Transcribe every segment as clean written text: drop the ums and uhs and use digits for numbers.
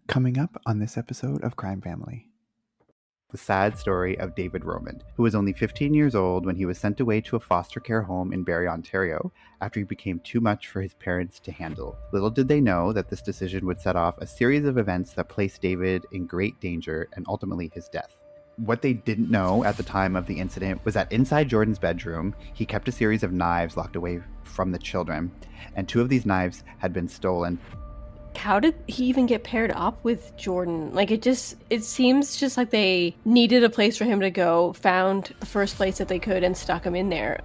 Coming up on this episode of Crime Family. The sad story of David Roman, who was only 15 years old when he was sent away to a foster care home in Barrie, Ontario, after he became too much for his parents to handle. Little did they know that this decision would set off a series of events that placed David in great danger and ultimately his death. What they didn't know at the time of the incident was that inside Jordan's bedroom, he kept a series of knives locked away from the children, and 2 of these knives had been stolen. How did he even get paired up with Jordan? It seems just like they needed a place for him to go, found the first place that they could and stuck him in there.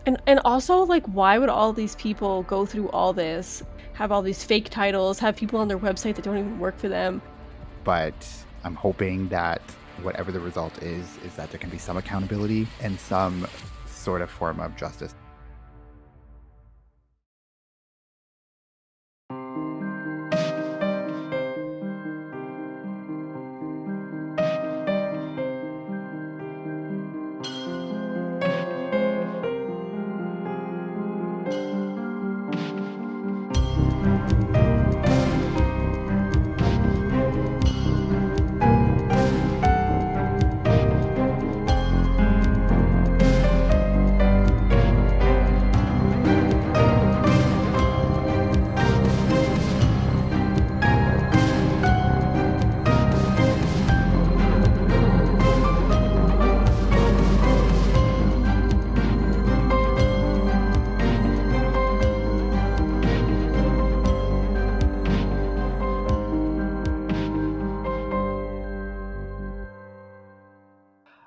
And also, why would all these people go through all this, have all these fake titles, have people on their website that don't even work for them? But I'm hoping that whatever the result is that there can be some accountability and some sort of form of justice.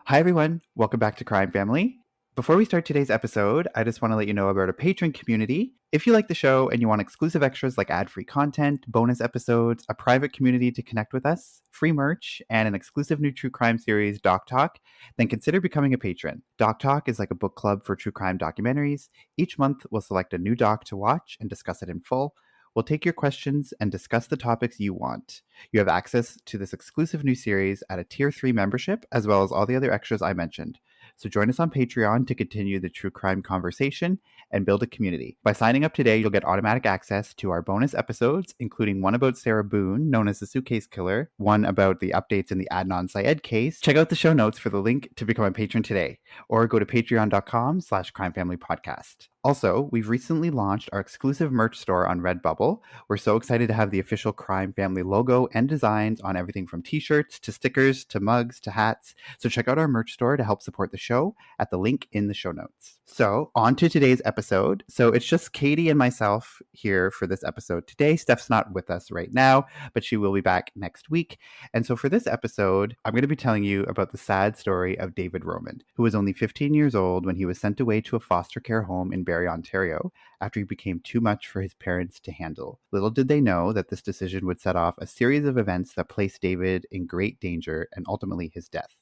Hi everyone, welcome back to Crime Family. Before we start today's episode, I just want to let you know about our Patreon community. If you like the show and you want exclusive extras like ad-free content, bonus episodes, a private community to connect with us, free merch, and an exclusive new true crime series, Doc Talk, then consider becoming a patron. Doc Talk is like a book club for true crime documentaries. Each month, we'll select a new doc to watch and discuss it in full. We'll take your questions and discuss the topics you want. You have access to this exclusive new series at a Tier 3 membership, as well as all the other extras I mentioned. So join us on Patreon to continue the true crime conversation and build a community. By signing up today, you'll get automatic access to our bonus episodes, including one about Sarah Boone, known as the Suitcase Killer, one about the updates in the Adnan Syed case. Check out the show notes for the link to become a patron today, or go to patreon.com/crimefamilypodcast. Also, we've recently launched our exclusive merch store on Redbubble. We're so excited to have the official Crime Family logo and designs on everything from t-shirts to stickers to mugs to hats. So check out our merch store to help support the show at the link in the show notes. So on to today's episode. So it's just Katie and myself here for this episode today. Steph's not with us right now, but she will be back next week. And so for this episode, I'm going to be telling you about the sad story of David Roman, who was only 15 years old when he was sent away to a foster care home in Barrie, Ontario, after he became too much for his parents to handle. Little did they know that this decision would set off a series of events that placed David in great danger and ultimately his death.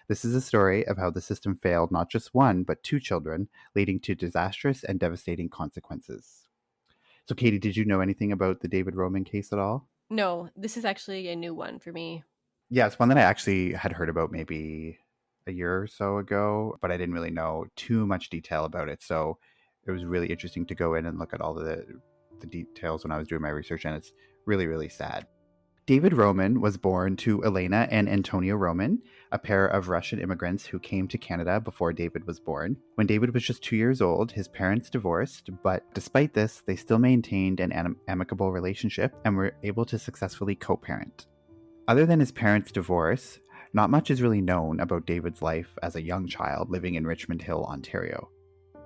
This is a story of how the system failed not just one, but 2 children, leading to disastrous and devastating consequences. So, Katie, did you know anything about the David Roman case at all? No, this is actually a new one for me. Yeah, it's one that I actually had heard about maybe a year or so ago, but I didn't really know too much detail about it. So it was really interesting to go in and look at all the details when I was doing my research, and it's really, really sad. David Roman was born to Elena and Antonio Roman, a pair of Russian immigrants who came to Canada before David was born. When David was just 2 years old, his parents divorced, but despite this, they still maintained an amicable relationship and were able to successfully co-parent. Other than his parents' divorce, not much is really known about David's life as a young child living in Richmond Hill, Ontario.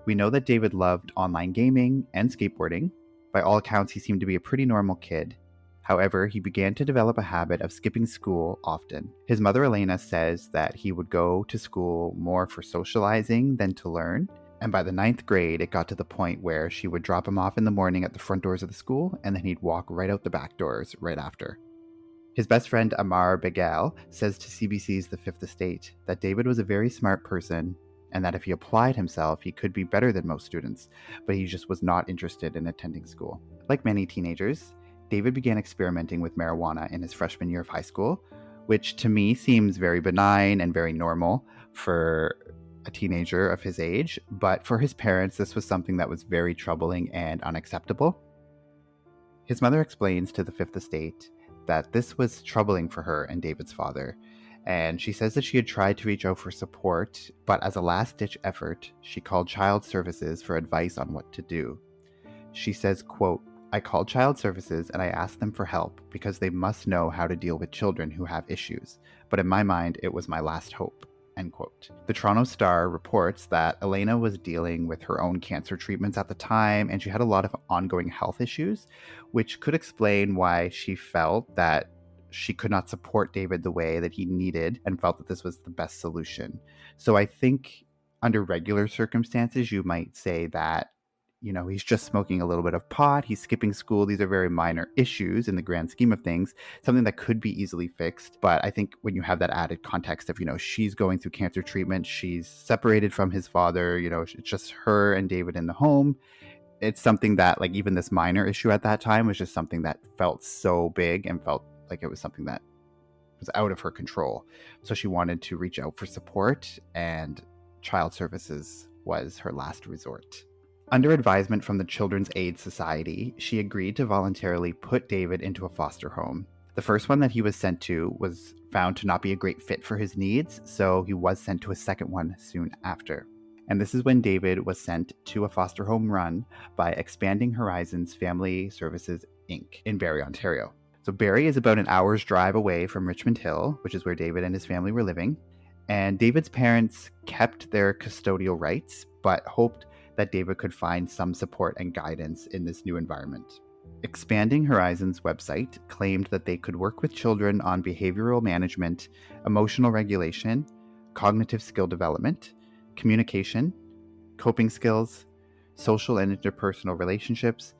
We know that David loved online gaming and skateboarding. By all accounts, he seemed to be a pretty normal kid. However, he began to develop a habit of skipping school often. His mother, Elena, says that he would go to school more for socializing than to learn. And by the 9th grade, it got to the point where she would drop him off in the morning at the front doors of the school, and then he'd walk right out the back doors right after. His best friend, Amar Begal, says to CBC's The Fifth Estate that David was a very smart person and that if he applied himself, he could be better than most students, but he just was not interested in attending school. Like many teenagers, David began experimenting with marijuana in his freshman year of high school, which to me seems very benign and very normal for a teenager of his age, but for his parents, this was something that was very troubling and unacceptable. His mother explains to The Fifth Estate that this was troubling for her and David's father. And she says that she had tried to reach out for support, but as a last-ditch effort, she called Child Services for advice on what to do. She says, quote, "I called Child Services and I asked them for help because they must know how to deal with children who have issues. But in my mind, it was my last hope." End quote. The Toronto Star reports that Elena was dealing with her own cancer treatments at the time, and she had a lot of ongoing health issues, which could explain why she felt that she could not support David the way that he needed and felt that this was the best solution. So I think under regular circumstances, you might say that, he's just smoking a little bit of pot, he's skipping school. These are very minor issues in the grand scheme of things, something that could be easily fixed. But I think when you have that added context of, she's going through cancer treatment, she's separated from his father, it's just her and David in the home. It's something that, like, even this minor issue at that time was just something that felt so big and felt like it was something that was out of her control. So she wanted to reach out for support, and Child Services was her last resort. Under advisement from the Children's Aid Society, she agreed to voluntarily put David into a foster home. The first one that he was sent to was found to not be a great fit for his needs, so he was sent to a second one soon after. And this is when David was sent to a foster home run by Expanding Horizons Family Services, Inc. in Barrie, Ontario. So Barrie is about an hour's drive away from Richmond Hill, which is where David and his family were living. And David's parents kept their custodial rights, but hoped that David could find some support and guidance in this new environment. Expanding Horizons website claimed that they could work with children on behavioral management, emotional regulation, cognitive skill development, communication, coping skills, social and interpersonal relationships,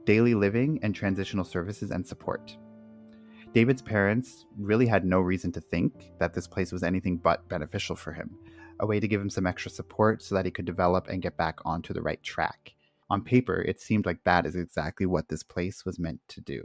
daily living, and transitional services and support. David's parents really had no reason to think that this place was anything but beneficial for him, a way to give him some extra support so that he could develop and get back onto the right track. On paper, it seemed like that is exactly what this place was meant to do.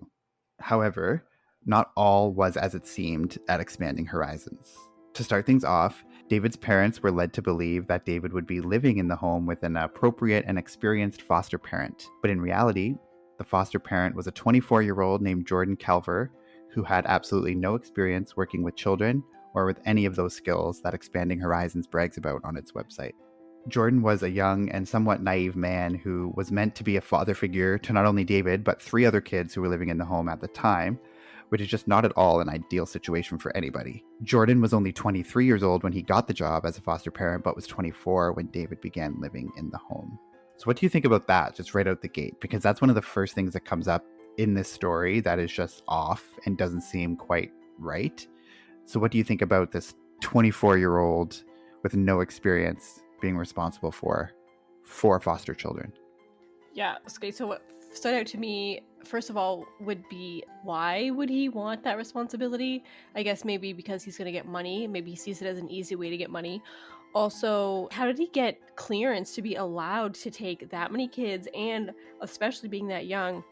However, not all was as it seemed at Expanding Horizons. To start things off, David's parents were led to believe that David would be living in the home with an appropriate and experienced foster parent. But in reality, the foster parent was a 24-year-old named Jordan Calver, who had absolutely no experience working with children or with any of those skills that Expanding Horizons brags about on its website. Jordan was a young and somewhat naive man who was meant to be a father figure to not only David, but 3 other kids who were living in the home at the time, which is just not at all an ideal situation for anybody. Jordan was only 23 years old when he got the job as a foster parent, but was 24 when David began living in the home. So what do you think about that, just right out the gate? Because that's one of the first things that comes up in this story that is just off and doesn't seem quite right. So what do you think about this 24-year-old with no experience being responsible for 4 foster children? Yeah, okay, so what stood out to me, first of all, would be why would he want that responsibility? I guess maybe because he's going to get money. Maybe he sees it as an easy way to get money. Also, how did he get clearance to be allowed to take that many kids, and especially being that young,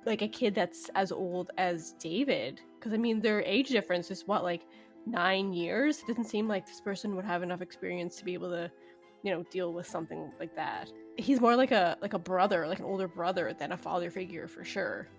like a kid that's as old as David? Because, I mean, their age difference is what, like 9 years? It doesn't seem like this person would have enough experience to be able to, deal with something like that. He's more like a brother, like an older brother, than a father figure for sure.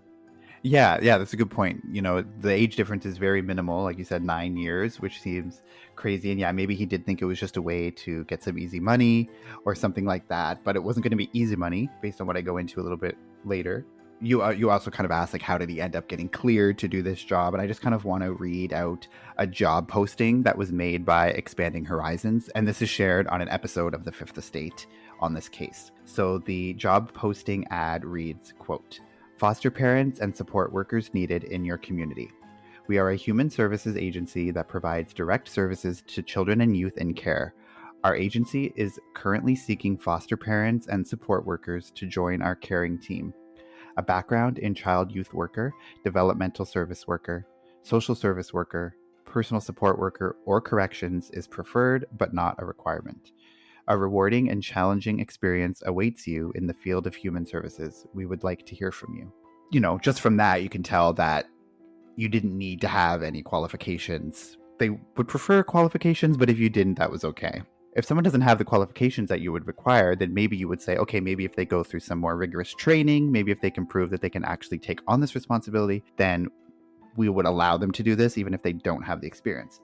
Yeah, that's a good point. The age difference is very minimal, like you said, 9 years, which seems crazy. And yeah, maybe he did think it was just a way to get some easy money or something like that, but it wasn't going to be easy money based on what I go into a little bit later. You also kind of asked, like, how did he end up getting cleared to do this job? And I just kind of want to read out a job posting that was made by Expanding Horizons. And this is shared on an episode of The Fifth Estate on this case. So the job posting ad reads, quote, "Foster parents and support workers needed in your community. We are a human services agency that provides direct services to children and youth in care. Our agency is currently seeking foster parents and support workers to join our caring team. A background in child youth worker, developmental service worker, social service worker, personal support worker, or corrections is preferred but not a requirement. A rewarding and challenging experience awaits you in the field of human services. We would like to hear from you." Just from that, you can tell that you didn't need to have any qualifications. They would prefer qualifications, but if you didn't, that was okay. If someone doesn't have the qualifications that you would require, then maybe you would say, okay, maybe if they go through some more rigorous training, maybe if they can prove that they can actually take on this responsibility, then we would allow them to do this even if they don't have the experience.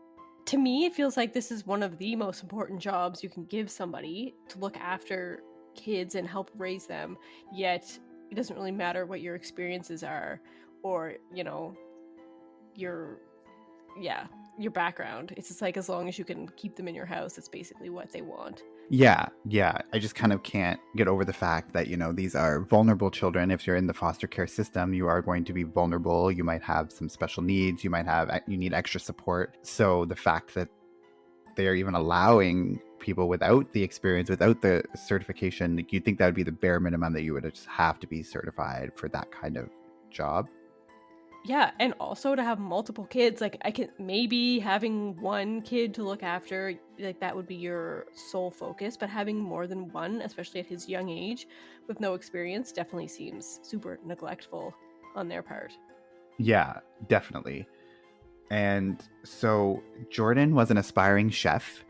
To me, it feels like this is one of the most important jobs you can give somebody, to look after kids and help raise them, yet it doesn't really matter what your experiences are or, your background. It's just like, as long as you can keep them in your house, it's basically what they want. Yeah. I just kind of can't get over the fact that, these are vulnerable children. If you're in the foster care system, you are going to be vulnerable. You might have some special needs. You need extra support. So the fact that they're even allowing people without the experience, without the certification, you'd think that would be the bare minimum, that you would just have to be certified for that kind of job. Yeah, and also to have multiple kids, like, maybe having one kid to look after, like, that would be your sole focus, but having more than one, especially at his young age with no experience, definitely seems super neglectful on their part. Yeah, definitely. And so Jordan was an aspiring chef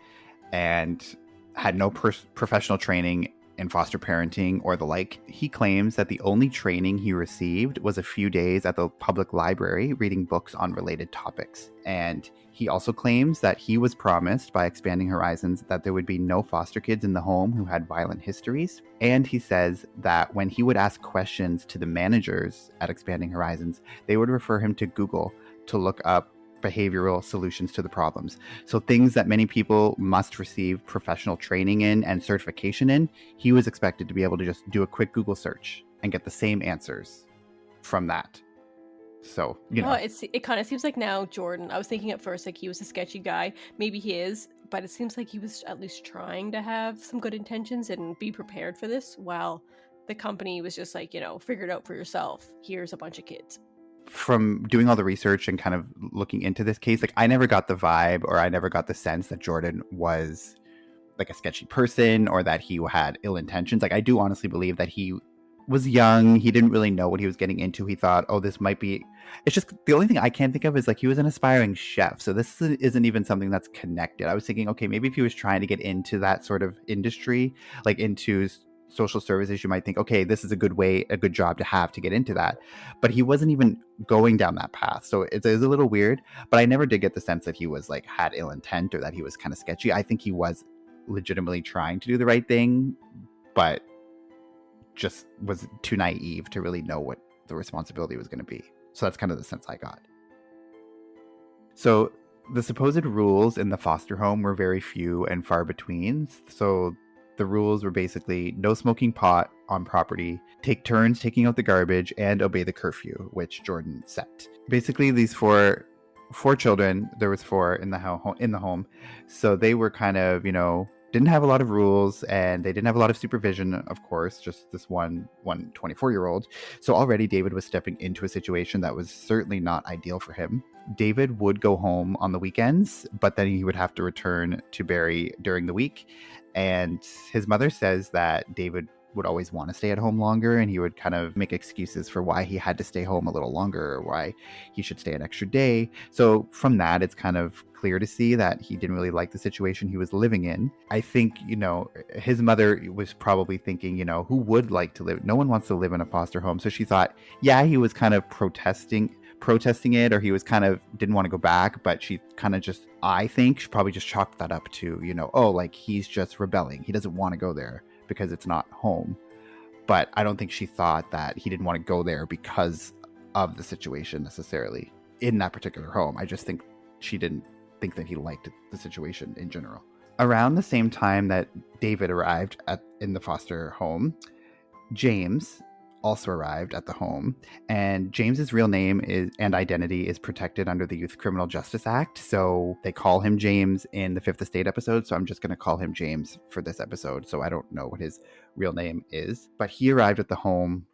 and had no professional training in foster parenting or the like. He claims that the only training he received was a few days at the public library reading books on related topics. And he also claims that he was promised by Expanding Horizons that there would be no foster kids in the home who had violent histories. And he says that when he would ask questions to the managers at Expanding Horizons, they would refer him to Google to look up behavioral solutions to the problems. So things that many people must receive professional training in and certification in, he was expected to be able to just do a quick Google search and get the same answers from that. So, it kind of seems like now Jordan, I was thinking at first like he was a sketchy guy. Maybe he is, but it seems like he was at least trying to have some good intentions and be prepared for this, while the company was just like, figure it out for yourself. Here's a bunch of kids. From doing all the research and kind of looking into this case, like, I never got the vibe, or I never got the sense that Jordan was like a sketchy person or that he had ill intentions. Like, I do honestly believe that he was young. He didn't really know what he was getting into. He thought, oh, this might be, it's just, the only thing I can think of is like, he was an aspiring chef. So this isn't even something that's connected. I was thinking, okay, maybe if he was trying to get into that sort of industry, like into social services, you might think, okay, this is a good job to have to get into that. But he wasn't even going down that path. So it's a little weird, but I never did get the sense that he was like, had ill intent or that he was kind of sketchy. I think he was legitimately trying to do the right thing, but just was too naive to really know what the responsibility was going to be. So that's kind of the sense I got. So the supposed rules in the foster home were very few and far between. So the rules were basically no smoking pot on property, take turns taking out the garbage, and obey the curfew, which Jordan set. Basically, these four children, there was four in the home, so they were kind of, didn't have a lot of rules, and they didn't have a lot of supervision, of course, just this one 24-year-old. So already David was stepping into a situation that was certainly not ideal for him. David would go home on the weekends, but then he would have to return to Barrie during the week. And his mother says that David would always want to stay at home longer, and he would kind of make excuses for why he had to stay home a little longer or why he should stay an extra day. So from that, it's kind of clear to see that he didn't really like the situation he was living in. I think, his mother was probably thinking, who would like to live? No one wants to live in a foster home. So she thought, yeah, he was kind of protesting it, or he was kind of didn't want to go back, but she kind of just, I think she probably just chalked that up to, oh, like he's just rebelling. He doesn't want to go there because it's not home. But I don't think she thought that he didn't want to go there because of the situation necessarily in that particular home. I just think she didn't think that he liked the situation in general. Around the same time that David arrived in the foster home, James also arrived at the home, and James's real name and identity is protected under the Youth Criminal Justice Act. So they call him James in the Fifth Estate episode. So I'm just going to call him James for this episode. So I don't know what his real name is, but he arrived at the home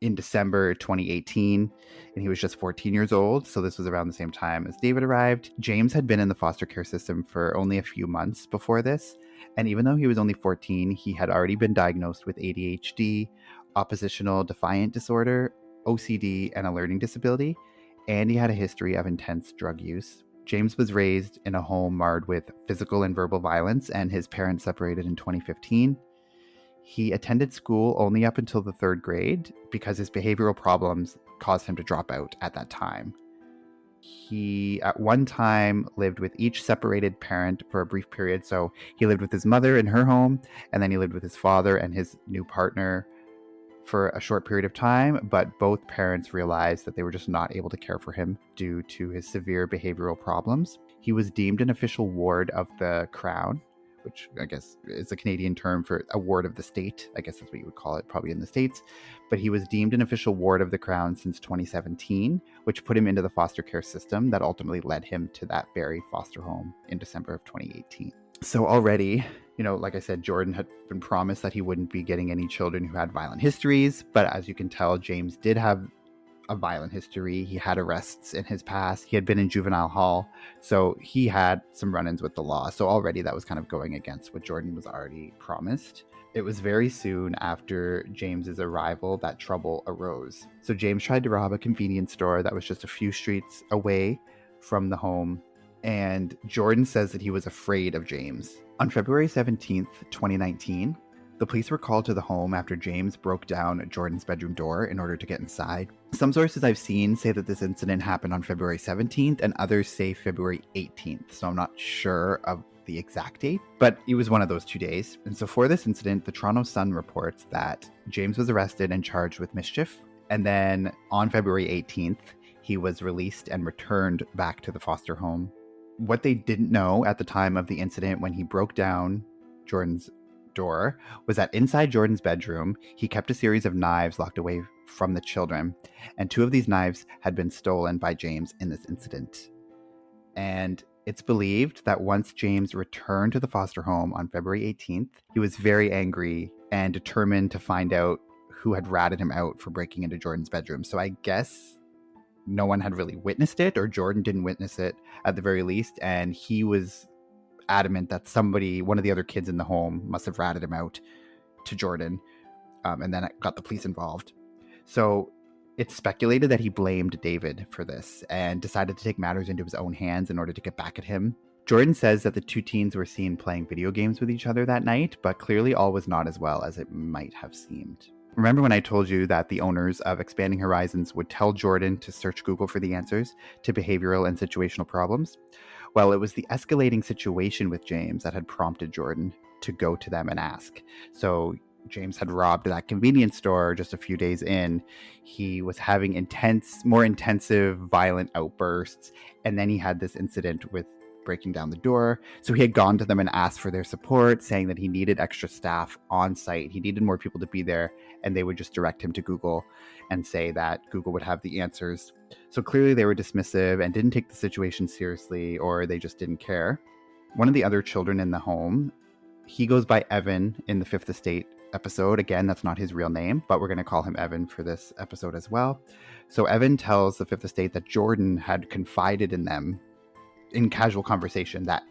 in December 2018, and he was just 14 years old. So this was around the same time as David arrived. James had been in the foster care system for only a few months before this. And even though he was only 14, he had already been diagnosed with ADHD, oppositional defiant disorder, OCD, and a learning disability, and he had a history of intense drug use. James was raised in a home marred with physical and verbal violence, and his parents separated in 2015. He attended school only up until the 3rd grade because his behavioral problems caused him to drop out at that time. he at one time lived with each separated parent for a brief period. So he lived with his mother in her home, and then he lived with his father and his new partner for a short period of time, but both parents realized that they were just not able to care for him due to his severe behavioral problems. He was deemed an official ward of the Crown, which I guess is a Canadian term for a ward of the state. I guess that's what you would call it probably in the States. But he was deemed an official ward of the Crown since 2017, which put him into the foster care system that ultimately led him to that Barrie foster home in December of 2018. So already, like I said, Jordan had been promised that he wouldn't be getting any children who had violent histories. But as you can tell, James did have a violent history. He had arrests in his past. He had been in juvenile hall. So he had some run-ins with the law. So already that was kind of going against what Jordan was already promised. It was very soon after James's arrival that trouble arose. So James tried to rob a convenience store that was just a few streets away from the home. And Jordan says that he was afraid of James. On February 17th, 2019, the police were called to the home after James broke down Jordan's bedroom door in order to get inside. Some sources I've seen say that this incident happened on February 17th, and others say February 18th, so I'm not sure of the exact date, but it was one of those 2 days. And so for this incident, the Toronto Sun reports that James was arrested and charged with mischief, and then on February 18th, he was released and returned back to the foster home. What they didn't know at the time of the incident when he broke down Jordan's door was that inside Jordan's bedroom, he kept a series of knives locked away from the children, and 2 of these knives had been stolen by James in this incident. And it's believed that once James returned to the foster home on February 18th, he was very angry and determined to find out who had ratted him out for breaking into Jordan's bedroom. So I guess no one had really witnessed it, or Jordan didn't witness it at the very least, and he was adamant that one of the other kids in the home must have ratted him out to Jordan, and then it got the police involved. So it's speculated that he blamed David for this and decided to take matters into his own hands in order to get back at him. Jordan says that the 2 teens were seen playing video games with each other that night, but clearly all was not as well as it might have seemed. Remember when I told you that the owners of Expanding Horizons would tell Jordan to search Google for the answers to behavioral and situational problems? Well, it was the escalating situation with James that had prompted Jordan to go to them and ask. So James had robbed that convenience store just a few days in. He was having more intensive, violent outbursts. And then he had this incident with breaking down the door. So he had gone to them and asked for their support, saying that he needed extra staff on site. He needed more people to be there, and they would just direct him to Google and say that Google would have the answers. So clearly they were dismissive and didn't take the situation seriously, or they just didn't care. One of the other children in the home, he goes by Evan in the Fifth Estate episode. Again, that's not his real name, but we're going to call him Evan for this episode as well. So Evan tells the Fifth Estate that Jordan had confided in them in casual conversation that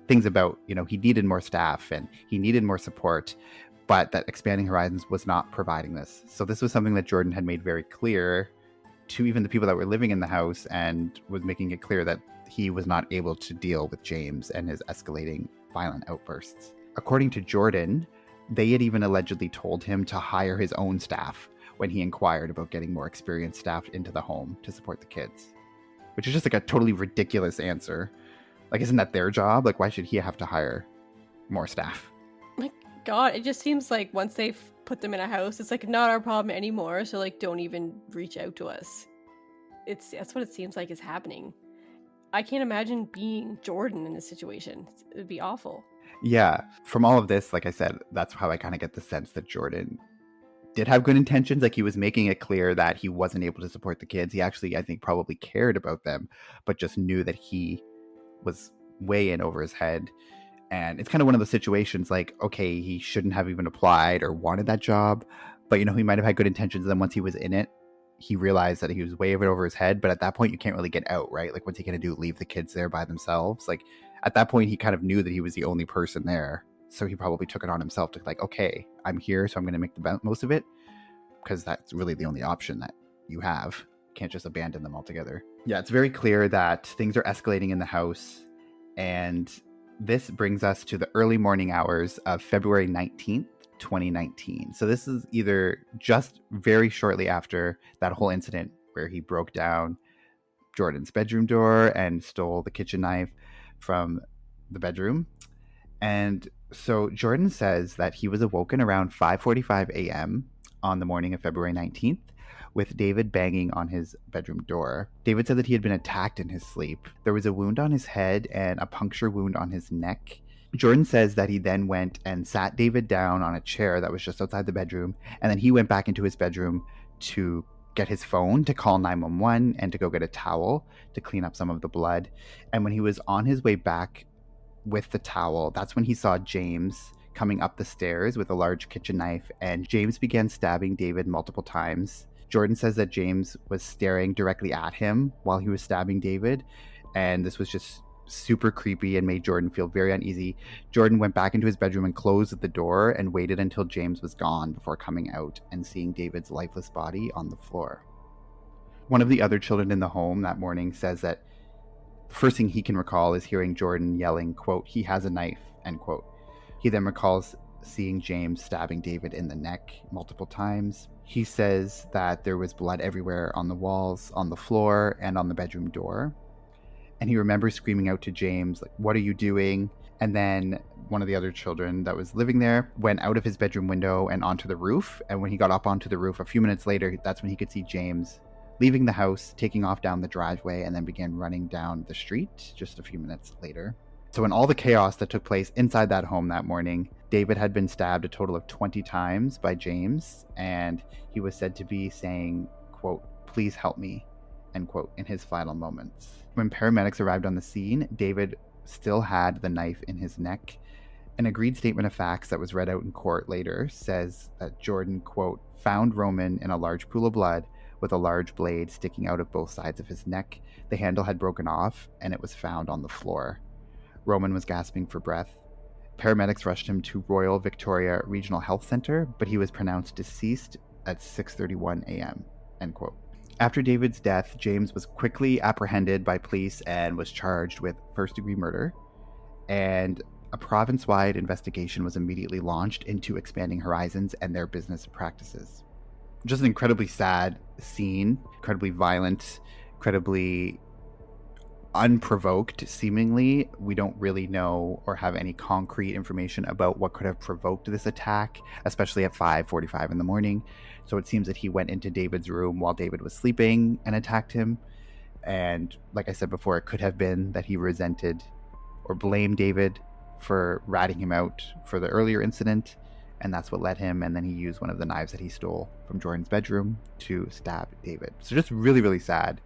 things about, he needed more staff and he needed more support, but that Expanding Horizons was not providing this. So this was something that Jordan had made very clear to even the people that were living in the house, and was making it clear that he was not able to deal with James and his escalating violent outbursts. According to Jordan, they had even allegedly told him to hire his own staff when he inquired about getting more experienced staff into the home to support the kids. Which is just like a totally ridiculous answer. Like, isn't that their job? Like, why should he have to hire more staff? My God, it just seems like once they've put them in a house, it's like not our problem anymore. So like, don't even reach out to us. That's what it seems like is happening. I can't imagine being Jordan in this situation. It would be awful. Yeah, from all of this, like I said, that's how I kind of get the sense that Jordan did have good intentions. Like, he was making it clear that he wasn't able to support the kids. He actually, I think, probably cared about them, but just knew that he was way in over his head. And it's kind of one of those situations like, okay, he shouldn't have even applied or wanted that job, but he might have had good intentions. And then once he was in it, he realized that he was way over his head. But at that point, you can't really get out, right? Like, what's he going to do? Leave the kids there by themselves? Like, at that point, he kind of knew that he was the only person there. So he probably took it on himself to like, okay, I'm here, so I'm going to make the most of it, because that's really the only option that you have. You can't just abandon them altogether. Yeah, it's very clear that things are escalating in the house. And this brings us to the early morning hours of February 19th, 2019. So this is either just very shortly after that whole incident where he broke down Jordan's bedroom door and stole the kitchen knife from the bedroom. And so Jordan says that he was awoken around 5:45 a.m. on the morning of February 19th with David banging on his bedroom door. David said that he had been attacked in his sleep. There was a wound on his head and a puncture wound on his neck. Jordan says that he then went and sat David down on a chair that was just outside the bedroom, and then he went back into his bedroom to get his phone to call 911 and to go get a towel to clean up some of the blood. And when he was on his way back with the towel, that's when he saw James coming up the stairs with a large kitchen knife, and James began stabbing David multiple times. Jordan says that James was staring directly at him while he was stabbing David, and this was just super creepy and made Jordan feel very uneasy. Jordan went back into his bedroom and closed the door and waited until James was gone before coming out and seeing David's lifeless body on the floor. One of the other children in the home that morning says that the first thing he can recall is hearing Jordan yelling, quote, "He has a knife," end quote. He then recalls seeing James stabbing David in the neck multiple times. He says that there was blood everywhere on the walls, on the floor, and on the bedroom door. And he remembers screaming out to James, like, "What are you doing?" And then one of the other children that was living there went out of his bedroom window and onto the roof. And when he got up onto the roof a few minutes later, that's when he could see James leaving the house, taking off down the driveway, and then began running down the street just a few minutes later. So in all the chaos that took place inside that home that morning, David had been stabbed a total of 20 times by James, and he was said to be saying, quote, "Please help me," end quote, in his final moments. When paramedics arrived on the scene, David still had the knife in his neck. An agreed statement of facts that was read out in court later says that Jordan, quote, "found Roman in a large pool of blood with a large blade sticking out of both sides of his neck. The handle had broken off, and it was found on the floor. Roman was gasping for breath. Paramedics rushed him to Royal Victoria Regional Health Center, but he was pronounced deceased at 6:31 a.m., end quote. After David's death, James was quickly apprehended by police and was charged with first-degree murder, and a province-wide investigation was immediately launched into Expanding Horizons and their business practices. Just an incredibly sad scene, incredibly violent, incredibly unprovoked, seemingly. We don't really know or have any concrete information about what could have provoked this attack, especially at 5:45 in the morning. So it seems that he went into David's room while David was sleeping and attacked him. And like I said before, it could have been that he resented or blamed David for ratting him out for the earlier incident, and that's what led him. And then he used one of the knives that he stole from Jordan's bedroom to stab David. So just really, really sad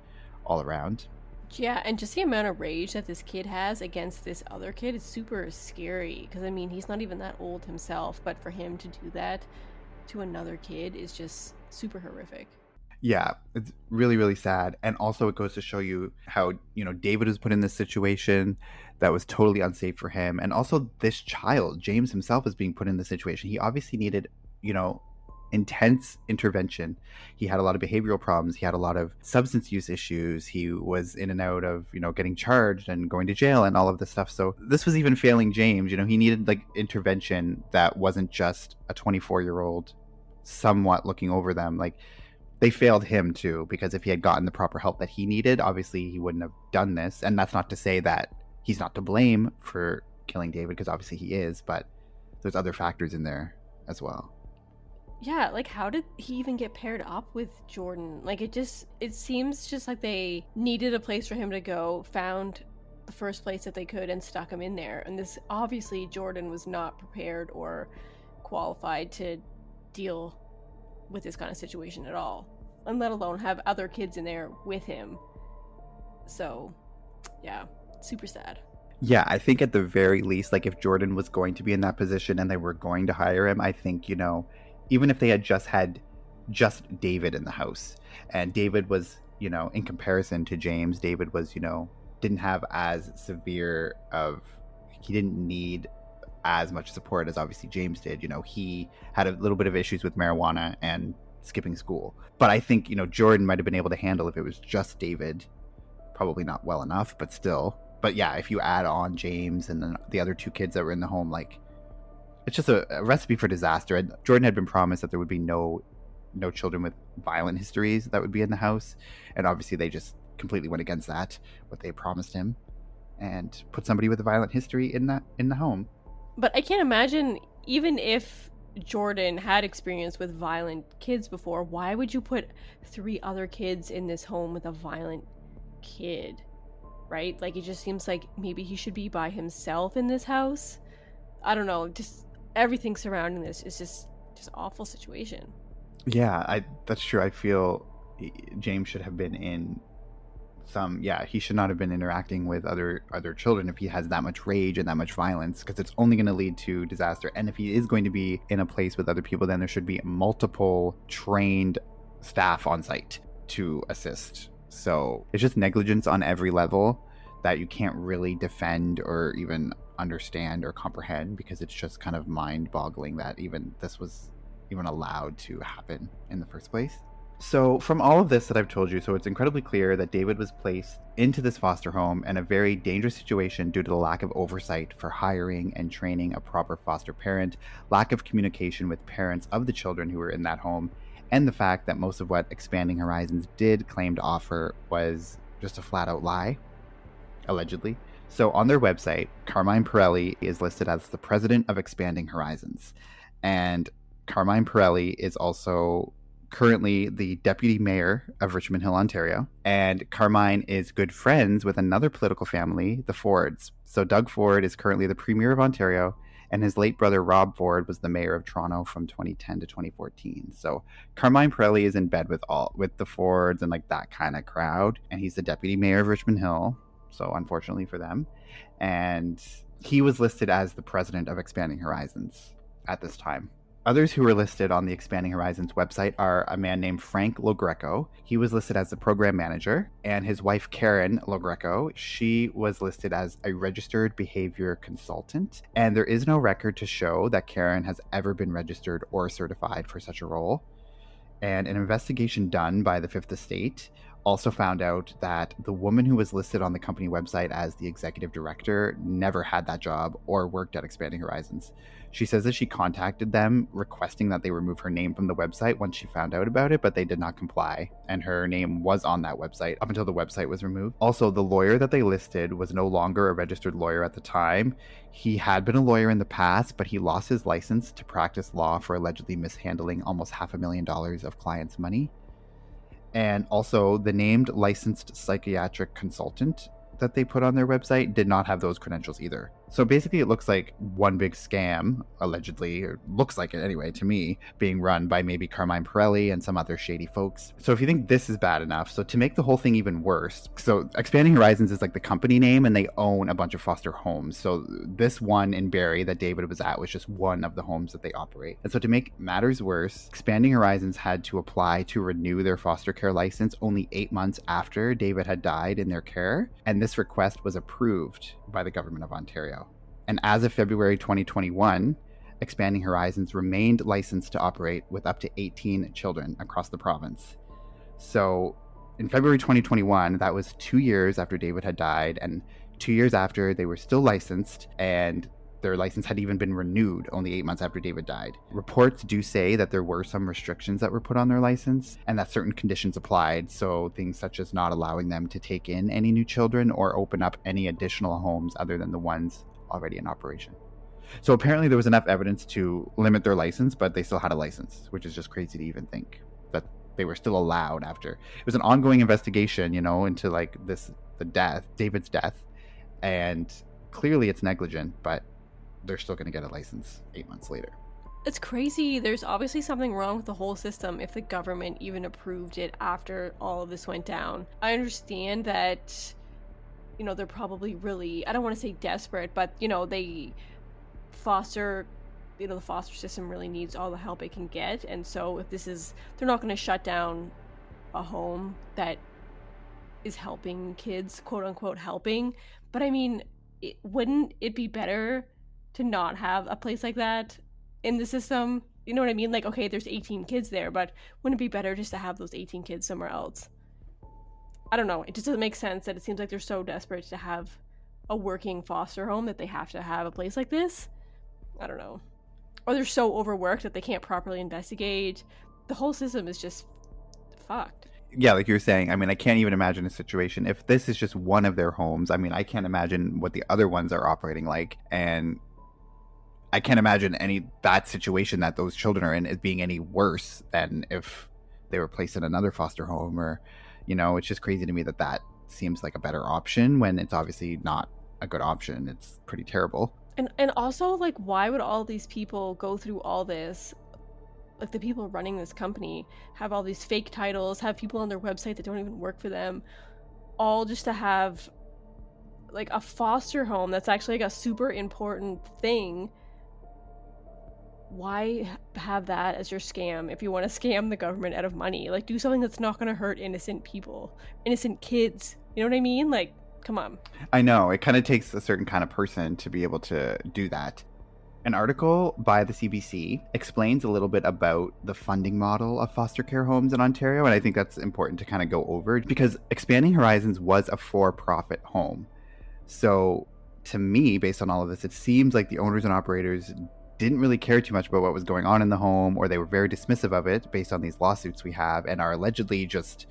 all around. Yeah, and just the amount of rage that this kid has against this other kid is super scary. Because, I mean, he's not even that old himself, but for him to do that to another kid is just super horrific. Yeah, it's really, really sad. And also it goes to show you how, David was put in this situation that was totally unsafe for him. And also this child, James himself, is being put in this situation. He obviously needed, intense intervention. He had a lot of behavioral problems. He had a lot of substance use issues. He was in and out of, getting charged and going to jail and all of this stuff. So this was even failing James. He needed intervention that wasn't just a 24-year-old somewhat looking over them. They failed him too, because if he had gotten the proper help that he needed, obviously he wouldn't have done this. And that's not to say that he's not to blame for killing David, because obviously he is, but there's other factors in there as well. Yeah, how did he even get paired up with Jordan? It seems just like they needed a place for him to go, found the first place that they could and stuck him in there. And this, obviously, Jordan was not prepared or qualified to deal with this kind of situation at all, and let alone have other kids in there with him. So, yeah, super sad. Yeah, I think at the very least, if Jordan was going to be in that position and they were going to hire him, I think, even if they had just David in the house, and David was, in comparison to James, David was, didn't have as severe of, he didn't need as much support as obviously James did. He had a little bit of issues with marijuana and skipping school. But I think, Jordan might have been able to handle if it was just David. Probably not well enough, but still. But yeah, if you add on James and then the other two kids that were in the home, it's just a recipe for disaster. And Jordan had been promised that there would be no children with violent histories that would be in the house. And obviously they just completely went against that, what they promised him, and put somebody with a violent history in the home. But I can't imagine, even if Jordan had experience with violent kids before, why would you put 3 other kids in this home with a violent kid? Right? Like, it just seems like maybe he should be by himself in this house. I don't know, just everything surrounding this is just awful situation. Yeah, that's true. I feel James should have been in he should not have been interacting with other children if he has that much rage and that much violence, because it's only going to lead to disaster. And if he is going to be in a place with other people, then there should be multiple trained staff on site to assist. So it's just negligence on every level that you can't really defend or even understand or comprehend, because it's just kind of mind-boggling that even this was even allowed to happen in the first place. So from all of this that I've told you, so it's incredibly clear that David was placed into this foster home in a very dangerous situation due to the lack of oversight for hiring and training a proper foster parent, lack of communication with parents of the children who were in that home, and the fact that most of what Expanding Horizons did claim to offer was just a flat-out lie, allegedly. So on their website, Carmine Pirelli is listed as the president of Expanding Horizons. And Carmine Pirelli is also currently the deputy mayor of Richmond Hill, Ontario. And Carmine is good friends with another political family, the Fords. So Doug Ford is currently the premier of Ontario, and his late brother Rob Ford was the mayor of Toronto from 2010 to 2014. So Carmine Pirelli is in bed with the Fords and like that kind of crowd, and he's the deputy mayor of Richmond Hill. So unfortunately for them, and he was listed as the president of Expanding Horizons at this time. Others who were listed on the Expanding Horizons website are a man named Frank Logreco. He was listed as the program manager, and his wife Karen Logreco, she was listed as a registered behavior consultant. And there is no record to show that Karen has ever been registered or certified for such a role. And an investigation done by the Fifth Estate also found out that the woman who was listed on the company website as the executive director never had that job or worked at Expanding Horizons. She says that she contacted them requesting that they remove her name from the website once she found out about it, but they did not comply, and her name was on that website up until the website was removed. Also, the lawyer that they listed was no longer a registered lawyer at the time. He had been a lawyer in the past, but he lost his license to practice law for allegedly mishandling almost $500,000 of clients' money. And also, the named licensed psychiatric consultant that they put on their website did not have those credentials either. So basically it looks like one big scam, allegedly, or looks like it anyway to me, being run by maybe Carmine Pirelli and some other shady folks. So if you think this is bad enough, so to make the whole thing even worse, so Expanding Horizons is like the company name and they own a bunch of foster homes. So this one in Barrie that David was at was just one of the homes that they operate. And so to make matters worse, Expanding Horizons had to apply to renew their foster care license only 8 months after David had died in their care. And this request was approved by the government of Ontario. And as of February 2021, Expanding Horizons remained licensed to operate with up to 18 children across the province. So in February 2021, that was 2 years after David had died, and 2 years after they were still licensed, and their license had even been renewed only 8 months after David died. Reports do say that there were some restrictions that were put on their license and that certain conditions applied. So things such as not allowing them to take in any new children or open up any additional homes other than the ones already in operation. So apparently there was enough evidence to limit their license, but they still had a license, which is just crazy to even think that they were still allowed after. It was an ongoing investigation, into like David's death, and clearly it's negligent, but they're still going to get a license 8 months later. It's crazy. There's obviously something wrong with the whole system if the government even approved it after all of this went down. I understand that they're probably really, I don't want to say desperate, but they foster, the foster system really needs all the help it can get. And so if they're not going to shut down a home that is helping kids, quote unquote helping. But I mean, wouldn't it be better to not have a place like that in the system? You know what I mean? Like, okay, there's 18 kids there, but wouldn't it be better just to have those 18 kids somewhere else? I don't know. It just doesn't make sense that it seems like they're so desperate to have a working foster home that they have to have a place like this. I don't know. Or they're so overworked that they can't properly investigate. The whole system is just fucked. yeah, like you were saying, I mean, I can't even imagine a situation if this is just one of their homes. I mean, I can't imagine what the other ones are operating like, and I can't imagine that situation that those children are in as being any worse than if they were placed in another foster home. Or, it's just crazy to me that seems like a better option when it's obviously not a good option. It's pretty terrible. And also, like, why would all these people go through all this? Like, the people running this company have all these fake titles, have people on their website that don't even work for them, all just to have like a foster home that's actually like a super important thing. Why have that as your scam if you want to scam the government out of money? Like, do something that's not going to hurt innocent people, innocent kids. You know what I mean? Like, come on. I know. It kind of takes a certain kind of person to be able to do that. An article by the CBC explains a little bit about the funding model of foster care homes in Ontario, and I think that's important to kind of go over because Expanding Horizons was a for-profit home. So to me, based on all of this, it seems like the owners and operators didn't really care too much about what was going on in the home, or they were very dismissive of it based on these lawsuits we have, and are allegedly just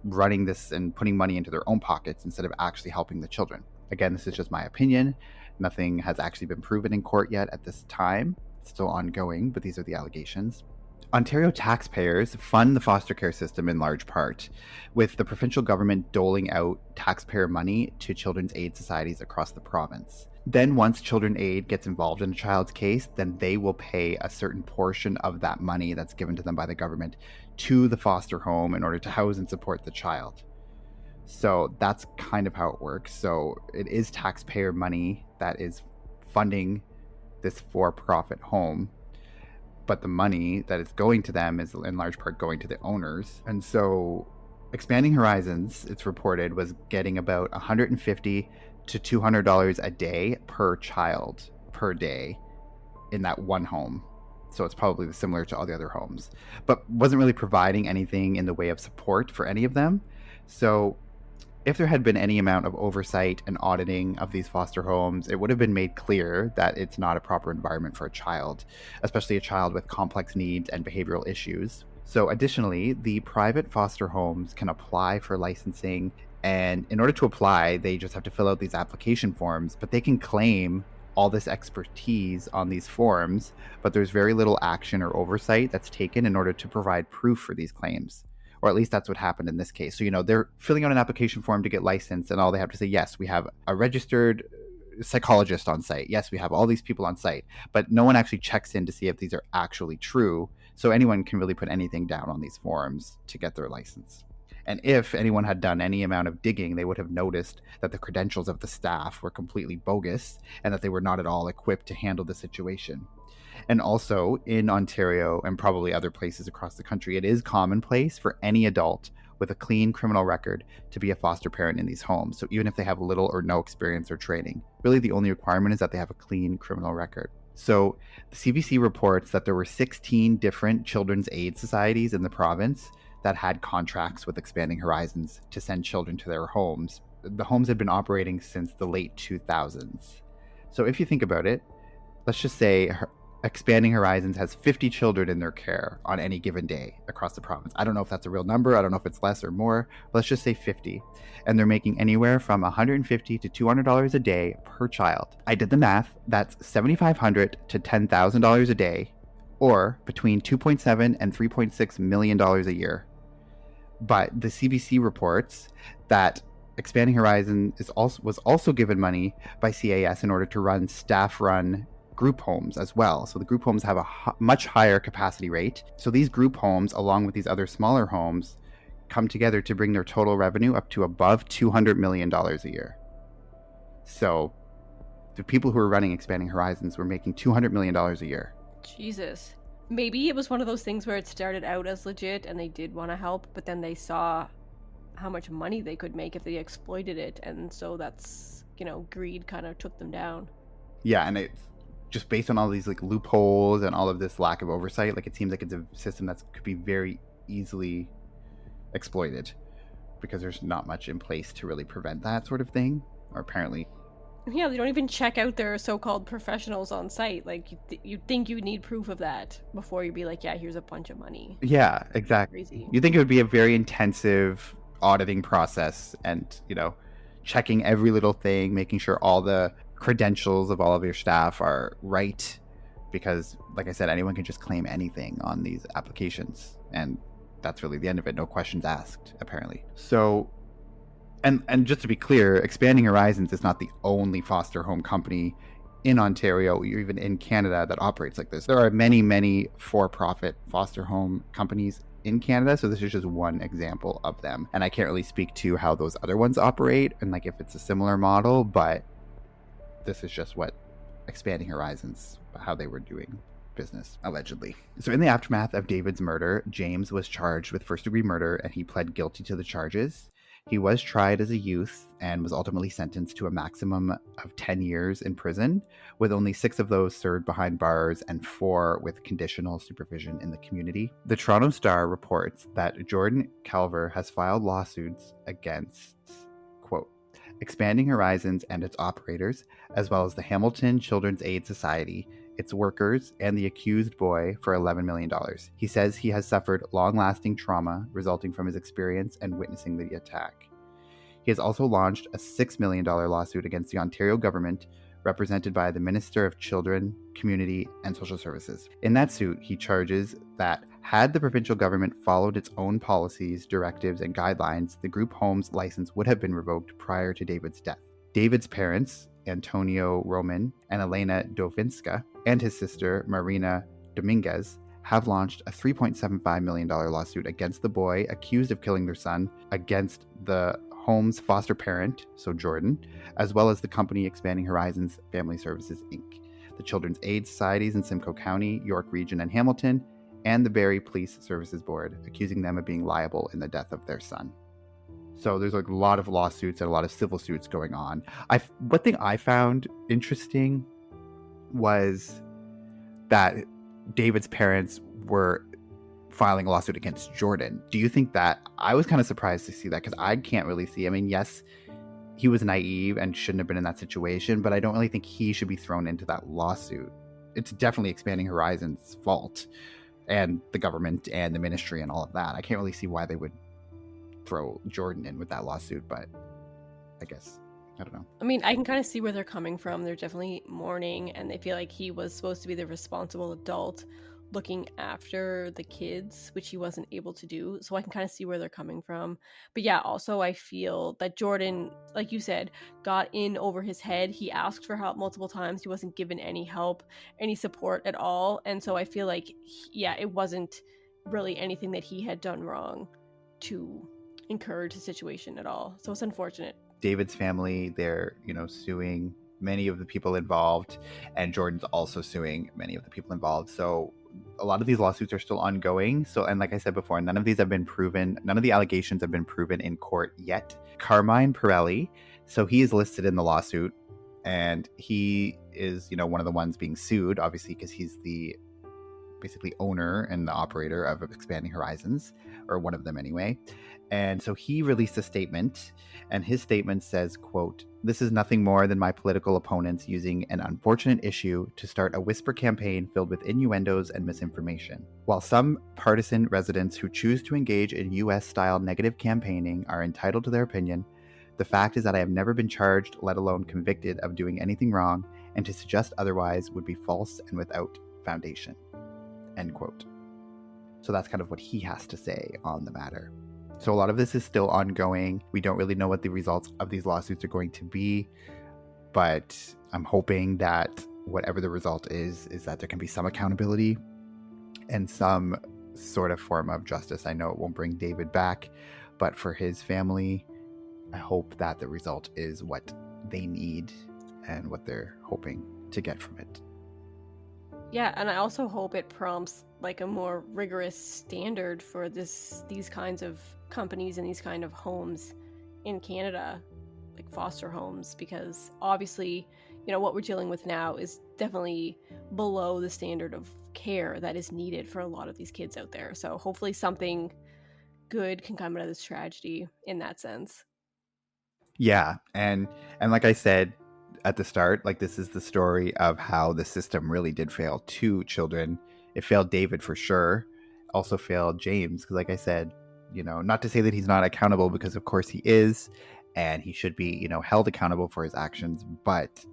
running this and putting money into their own pockets instead of actually helping the children. Again, this is just my opinion. Nothing has actually been proven in court yet at this time. It's still ongoing, but these are the allegations. Ontario taxpayers fund the foster care system in large part, with the provincial government doling out taxpayer money to children's aid societies across the province. Then once Children Aid gets involved in a child's case, then they will pay a certain portion of that money that's given to them by the government to the foster home in order to house and support the child. So that's kind of how it works. So it is taxpayer money that is funding this for-profit home, but the money that is going to them is in large part going to the owners. And so Expanding Horizons, it's reported, was getting about $150 to $200 a day per child per day in that one home. So it's probably similar to all the other homes, but wasn't really providing anything in the way of support for any of them. So if there had been any amount of oversight and auditing of these foster homes, it would have been made clear that it's not a proper environment for a child, especially a child with complex needs and behavioral issues. So additionally, the private foster homes can apply for licensing, and in order to apply, they just have to fill out these application forms, but they can claim all this expertise on these forms, but there's very little action or oversight that's taken in order to provide proof for these claims. Or at least that's what happened in this case. So, they're filling out an application form to get licensed, and all they have to say, yes, we have a registered psychologist on site. Yes, we have all these people on site, but no one actually checks in to see if these are actually true. So anyone can really put anything down on these forms to get their license. And if anyone had done any amount of digging, they would have noticed that the credentials of the staff were completely bogus and that they were not at all equipped to handle the situation. And also in Ontario and probably other places across the country, it is commonplace for any adult with a clean criminal record to be a foster parent in these homes. So even if they have little or no experience or training, really the only requirement is that they have a clean criminal record. So the CBC reports that there were 16 different children's aid societies in the province that had contracts with Expanding Horizons to send children to their homes. The homes had been operating since the late 2000s. So if you think about it, let's just say Expanding Horizons has 50 children in their care on any given day across the province. I don't know if that's a real number. I don't know if it's less or more. But let's just say 50. And they're making anywhere from $150 to $200 a day per child. I did the math. That's $7,500 to $10,000 a day, or between $2.7 and $3.6 million a year. But the CBC reports that Expanding Horizon was also given money by CAS in order to run staff-run group homes as well. So the group homes have a much higher capacity rate. So these group homes, along with these other smaller homes, come together to bring their total revenue up to above $200 million a year. So the people who are running Expanding Horizons were making $200 million a year. Jesus. Maybe it was one of those things where it started out as legit and they did want to help, but then they saw how much money they could make if they exploited it. And so that's, greed kind of took them down. Yeah, and it just based on all these loopholes and all of this lack of oversight, it seems like it's a system that could be very easily exploited because there's not much in place to really prevent that sort of thing, or apparently Yeah, they don't even check out their so-called professionals on site. Like, you'd think you'd need proof of that before you'd be like, yeah, here's a bunch of money. Yeah, exactly. Crazy. You think it would be a very intensive auditing process and, checking every little thing, making sure all the credentials of all of your staff are right. Because, like I said, anyone can just claim anything on these applications. And that's really the end of it. No questions asked, apparently. So, and just to be clear, Expanding Horizons is not the only foster home company in Ontario or even in Canada that operates like this. There are many, many for-profit foster home companies in Canada, so this is just one example of them. And I can't really speak to how those other ones operate and like if it's a similar model, but this is just what Expanding Horizons, how they were doing business, allegedly. So in the aftermath of David's murder, James was charged with first-degree murder and he pled guilty to the charges. He was tried as a youth and was ultimately sentenced to a maximum of 10 years in prison, with only 6 of those served behind bars and 4 with conditional supervision in the community. The Toronto Star reports that Jordan Calver has filed lawsuits against, quote, Expanding Horizons and its operators, as well as the Hamilton Children's Aid Society, its workers, and the accused boy for $11 million. He says he has suffered long-lasting trauma resulting from his experience and witnessing the attack. He has also launched a $6 million lawsuit against the Ontario government, represented by the Minister of Children, Community, and Social Services. In that suit, he charges that had the provincial government followed its own policies, directives, and guidelines, the group home's license would have been revoked prior to David's death. David's parents, Antonio Roman and Elena Dovinska, and his sister, Marina Dominguez, have launched a $3.75 million lawsuit against the boy accused of killing their son, against the home's foster parent, so Jordan, as well as the company Expanding Horizons Family Services, Inc., the Children's Aid Societies in Simcoe County, York Region, and Hamilton, and the Barrie Police Services Board, accusing them of being liable in the death of their son. So there's like a lot of lawsuits and a lot of civil suits going on. One thing I found interesting was that David's parents were filing a lawsuit against Jordan. Do you think that? I was kind of surprised to see that because I can't really see. I mean, yes, he was naive and shouldn't have been in that situation, but I don't really think he should be thrown into that lawsuit. It's definitely Expanding Horizons' fault and the government and the ministry and all of that. I can't really see why they would throw Jordan in with that lawsuit, but I guess, I don't know. I mean, I can kind of see where they're coming from. They're definitely mourning, and they feel like he was supposed to be the responsible adult looking after the kids, which he wasn't able to do. So I can kind of see where they're coming from. But yeah, also I feel that Jordan, like you said, got in over his head. He asked for help multiple times. He wasn't given any help, any support at all. And so I feel like, it wasn't really anything that he had done wrong to encourage the situation at all. So it's unfortunate. David's family, they're, suing many of the people involved, and Jordan's also suing many of the people involved. So a lot of these lawsuits are still ongoing. So, and like I said before, none of these have been proven. None of the allegations have been proven in court yet. Carmine Pirelli, so he is listed in the lawsuit, and he is, one of the ones being sued, obviously, because he's the basically owner and the operator of Expanding Horizons, or one of them anyway. And so he released a statement, and his statement says, quote, "This is nothing more than my political opponents using an unfortunate issue to start a whisper campaign filled with innuendos and misinformation. While some partisan residents who choose to engage in US-style negative campaigning are entitled to their opinion, the fact is that I have never been charged, let alone convicted, of doing anything wrong, and to suggest otherwise would be false and without foundation." End quote. So that's kind of what he has to say on the matter. So a lot of this is still ongoing. We don't really know what the results of these lawsuits are going to be, but I'm hoping that whatever the result is that there can be some accountability and some sort of form of justice. I know it won't bring David back, but for his family, I hope that the result is what they need and what they're hoping to get from it. Yeah, and I also hope it prompts like a more rigorous standard for these kinds of companies and these kind of homes in Canada, like foster homes, because obviously, what we're dealing with now is definitely below the standard of care that is needed for a lot of these kids out there. So hopefully something good can come out of this tragedy in that sense. Yeah, and like I said, at the start, like this is the story of how the system really did fail two children. It failed David for sure, also failed James, because like I said, not to say that he's not accountable, because of course he is, and he should be, held accountable for his actions, but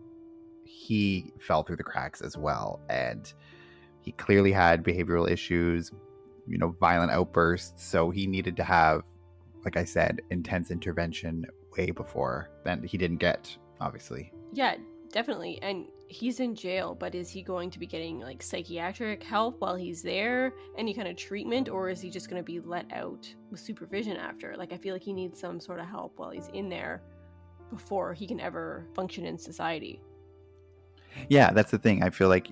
he fell through the cracks as well. And he clearly had behavioral issues, violent outbursts. So he needed to have, like I said, intense intervention way before. Then he didn't get, obviously. Yeah, definitely. And he's in jail, but is he going to be getting like psychiatric help while he's there? Any kind of treatment? Or is he just going to be let out with supervision after? Like, I feel like he needs some sort of help while he's in there before he can ever function in society. Yeah, that's the thing. I feel like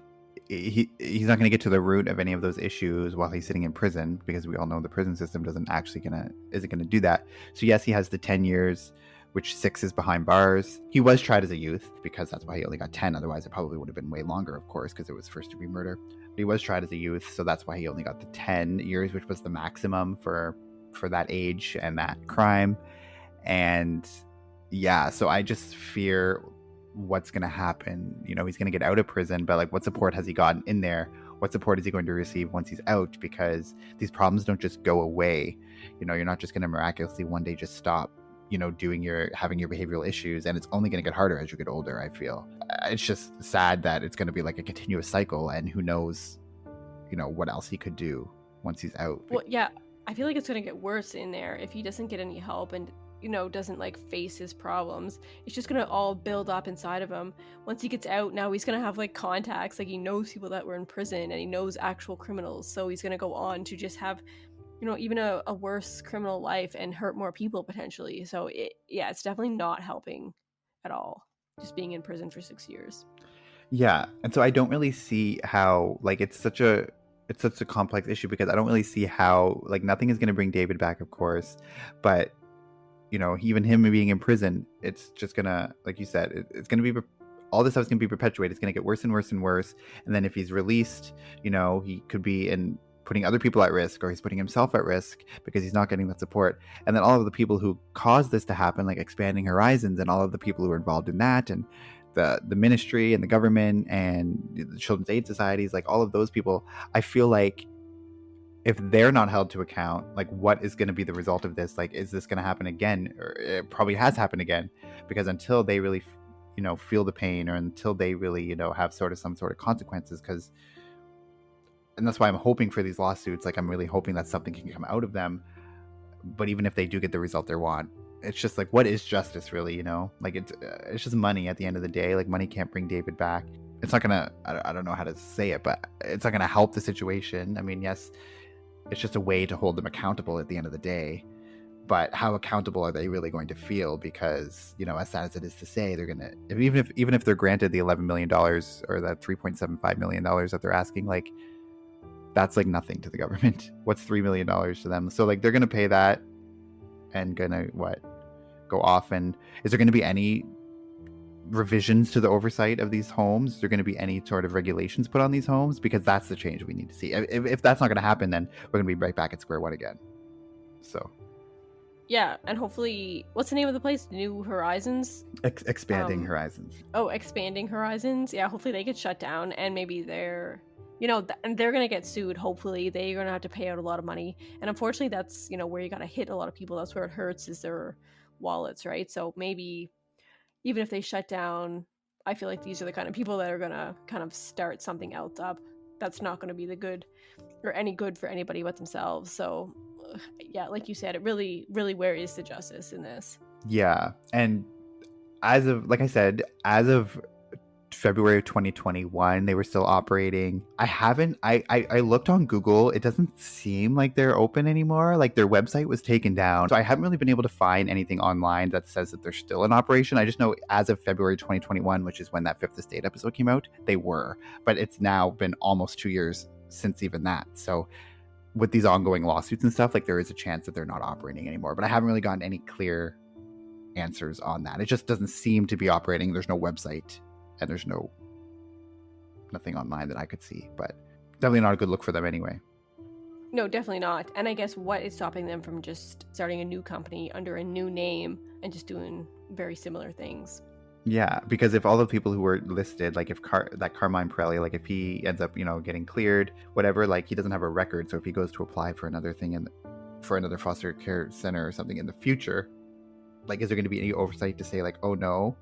he's not going to get to the root of any of those issues while he's sitting in prison, because we all know the prison system isn't going to do that. So yes, he has the 10 years, which 6 is behind bars. He was tried as a youth, because that's why he only got 10. Otherwise, it probably would have been way longer, of course, because it was first degree murder. But he was tried as a youth, so that's why he only got the 10 years, which was the maximum for that age and that crime. And yeah, so I just fear what's going to happen. He's going to get out of prison, but like, what support has he gotten in there? What support is he going to receive once he's out? Because these problems don't just go away. You're not just going to miraculously one day just stop, having your behavioral issues, and it's only going to get harder as you get older. I feel it's just sad that it's going to be like a continuous cycle, and who knows, what else he could do once he's out. Well, yeah, I feel like it's going to get worse in there if he doesn't get any help and doesn't like face his problems. It's just gonna all build up inside of him. Once he gets out, now he's gonna have like contacts, like he knows people that were in prison and he knows actual criminals, so he's gonna go on to just have even a worse criminal life and hurt more people potentially. So it's definitely not helping at all, just being in prison for 6 years. Yeah, and so I don't really see how, like, it's such a complex issue, because I don't really see how, like, nothing is going to bring David back, of course, but even him being in prison, it's just gonna, like you said, it's gonna be, all this stuff is gonna be perpetuated. It's gonna get worse and worse and worse. And then if he's released, he could be putting other people at risk, or he's putting himself at risk because he's not getting that support. And then all of the people who caused this to happen, like Expanding Horizons, and all of the people who are involved in that, and the ministry and the government and the children's aid societies, like all of those people, I feel like if they're not held to account, like, what is going to be the result of this? Like, is this going to happen again? Or it probably has happened again, because until they really, feel the pain, or until they really, have some sort of consequences, and that's why I'm hoping for these lawsuits. Like, I'm really hoping that something can come out of them. But even if they do get the result they want, it's just like, what is justice really? Like, it's just money at the end of the day. Like, money can't bring David back. It's not gonna, I don't know how to say it, but it's not gonna help the situation. I mean, yes, it's just a way to hold them accountable at the end of the day. But how accountable are they really going to feel? Because, as sad as it is to say, they're going to, even if they're granted the $11 million or that $3.75 million that they're asking, like, that's like nothing to the government. What's $3 million to them? So like, they're going to pay that and gonna go off. And is there going to be any revisions to the oversight of these homes? Is there going to be any sort of regulations put on these homes? Because that's the change we need to see. If that's not going to happen, then we're going to be right back at square one again. So yeah, and hopefully, what's the name of the place? New Horizons? Expanding Horizons. Oh, Expanding Horizons. Yeah, hopefully they get shut down, and maybe they're and they're gonna get sued. Hopefully they're gonna have to pay out a lot of money, and unfortunately that's where you gotta hit a lot of people. That's where it hurts, is their wallets, right? So maybe even if they shut down, I feel like these are the kind of people that are gonna kind of start something else up that's not gonna be the good or any good for anybody but themselves. So yeah, like you said, it really, really, where is the justice in this? Yeah, and as of February of 2021, they were still operating. I looked on Google. It doesn't seem like they're open anymore. Like, their website was taken down. So I haven't really been able to find anything online that says that they're still in operation. I just know as of February 2021, which is when that Fifth Estate episode came out, they were. But it's now been almost 2 years since even that. So with these ongoing lawsuits and stuff, like, there is a chance that they're not operating anymore. But I haven't really gotten any clear answers on that. It just doesn't seem to be operating. There's no website. And there's nothing online that I could see, but definitely not a good look for them anyway. No, definitely not. And I guess what is stopping them from just starting a new company under a new name and just doing very similar things? Yeah, because if all the people who were listed, like if that Carmine Pirelli, like if he ends up, getting cleared, whatever, like he doesn't have a record. So if he goes to apply for another thing for another foster care center or something in the future, like is there going to be any oversight to say like, oh no,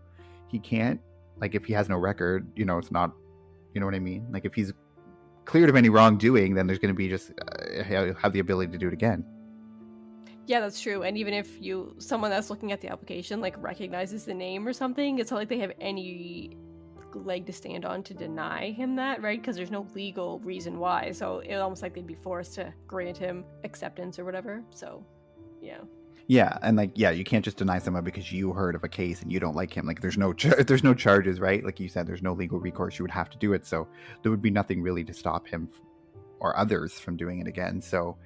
he can't? Like if he has no record, it's not, you know what I mean? Like if he's cleared of any wrongdoing, then there's going to be just have the ability to do it again. Yeah, that's true. And even if someone that's looking at the application like recognizes the name or something, it's not like they have any leg to stand on to deny him that, right? Because there's no legal reason why. So it's almost like they'd be forced to grant him acceptance or whatever. So, yeah. Yeah, and like, yeah, you can't just deny someone because you heard of a case and you don't like him. Like, there's no charges, right? Like you said, there's no legal recourse. You would have to do it. So there would be nothing really to stop him or others from doing it again. So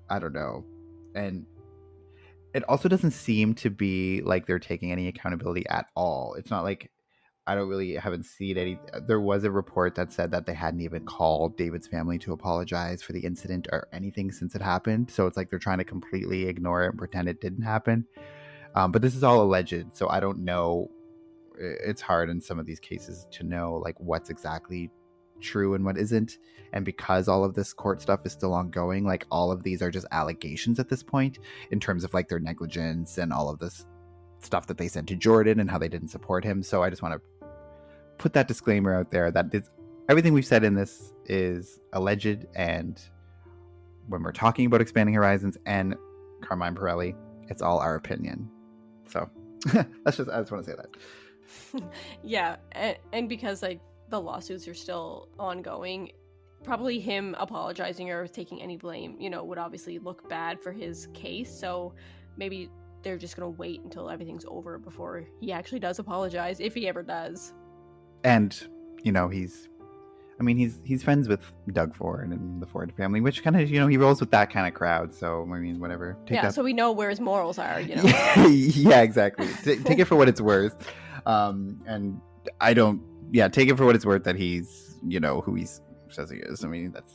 I don't know. And it also doesn't seem to be like they're taking any accountability at all. It's not like haven't seen any. There was a report that said that they hadn't even called David's family to apologize for the incident or anything since it happened. So it's like they're trying to completely ignore it and pretend it didn't happen. But this is all alleged. So I don't know. It's hard in some of these cases to know like what's exactly true and what isn't. And because all of this court stuff is still ongoing, like all of these are just allegations at this point in terms of like their negligence and all of this stuff that they said to Jordan and how they didn't support him. So I just want to put that disclaimer out there that everything we've said in this is alleged, and when we're talking about expanding horizons and Carmine Pirelli, it's all our opinion. So I just want to say that. Yeah, and because like the lawsuits are still ongoing, probably him apologizing or taking any blame, would obviously look bad for his case. So maybe they're just gonna wait until everything's over before he actually does apologize, if he ever does. And he's friends with Doug Ford and the Ford family, which kind of, he rolls with that kind of crowd. So I mean, whatever. So we know where his morals are. Yeah, exactly. Take it for what it's worth. And I don't. Yeah, take it for what it's worth that he's, who he says he is. I mean, that's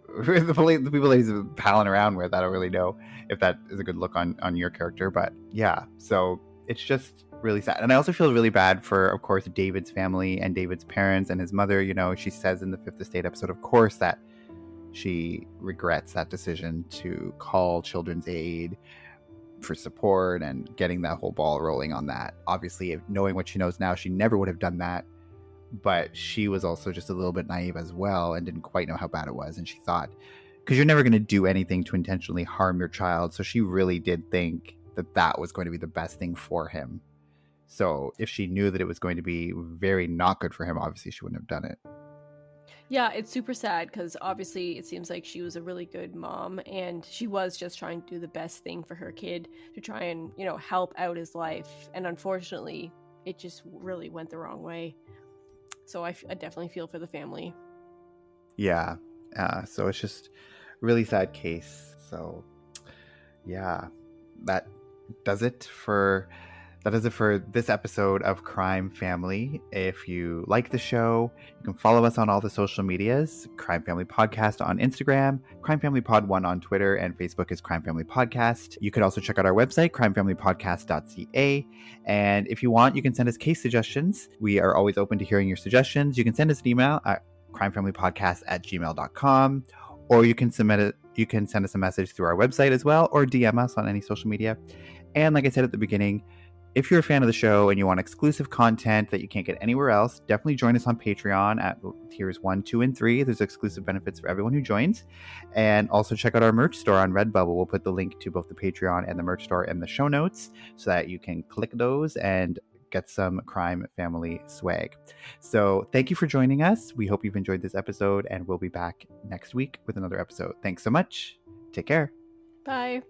the people that he's palling around with. I don't really know if that is a good look on your character, but yeah. So it's just really sad. And I also feel really bad for, of course, David's family and David's parents and his mother. She says in the Fifth Estate episode, of course, that she regrets that decision to call Children's Aid for support and getting that whole ball rolling on that. Obviously, knowing what she knows now, she never would have done that. But she was also just a little bit naive as well and didn't quite know how bad it was. And she thought, because you're never going to do anything to intentionally harm your child. So she really did think that was going to be the best thing for him. So if she knew that it was going to be very not good for him, obviously she wouldn't have done it. Yeah, it's super sad because obviously it seems like she was a really good mom and she was just trying to do the best thing for her kid to try and, help out his life. And unfortunately, it just really went the wrong way. So I definitely feel for the family. Yeah. So it's just a really sad case. So yeah, that does it for this episode of Crime Family. If you like the show, you can follow us on all the social medias. Crime Family Podcast on Instagram, Crime Family Pod 1 on Twitter, and Facebook is Crime Family Podcast. You can also check out our website, crimefamilypodcast.ca. And if you want, you can send us case suggestions. We are always open to hearing your suggestions. You can send us an email at crimefamilypodcast@gmail.com, or you can send us a message through our website as well, or DM us on any social media. And like I said at the beginning, if you're a fan of the show and you want exclusive content that you can't get anywhere else, definitely join us on Patreon at tiers 1, 2, and 3. There's exclusive benefits for everyone who joins. And also check out our merch store on Redbubble. We'll put the link to both the Patreon and the merch store in the show notes so that you can click those and get some Crime Family swag. So thank you for joining us. We hope you've enjoyed this episode, and we'll be back next week with another episode. Thanks so much. Take care. Bye.